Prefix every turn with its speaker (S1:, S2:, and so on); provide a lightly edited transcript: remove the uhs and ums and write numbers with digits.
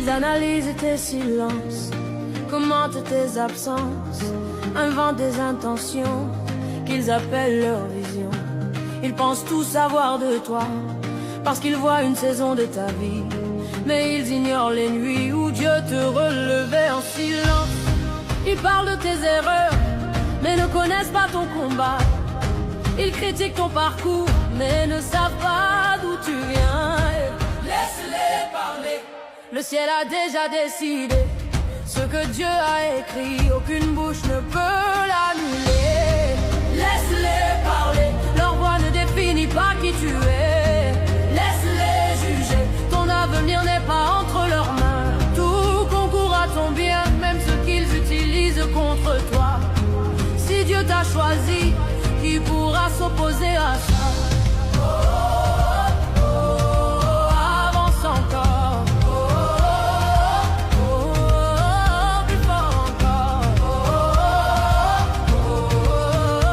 S1: Ils analysent tes silences, commentent tes absences, inventent des intentions qu'ils appellent leur vision. Ils pensent tout savoir de toi, parce qu'ils voient une saison de ta vie. Mais ils ignorent les nuits où Dieu te relevait en silence. Ils parlent de tes erreurs, mais ne connaissent pas ton combat. Ils critiquent ton parcours, mais ne savent pas d'où tu viens. Laisse-les parler. Le ciel a déjà décidé ce que Dieu a écrit, aucune bouche ne peut l'annuler. Laisse-les parler, leur voix ne définit pas qui tu es. Laisse-les juger, ton avenir n'est pas entre leurs mains. Tout concourt à ton bien, même ce qu'ils utilisent contre toi. Si Dieu t'a choisi, qui pourra s'opposer à ça?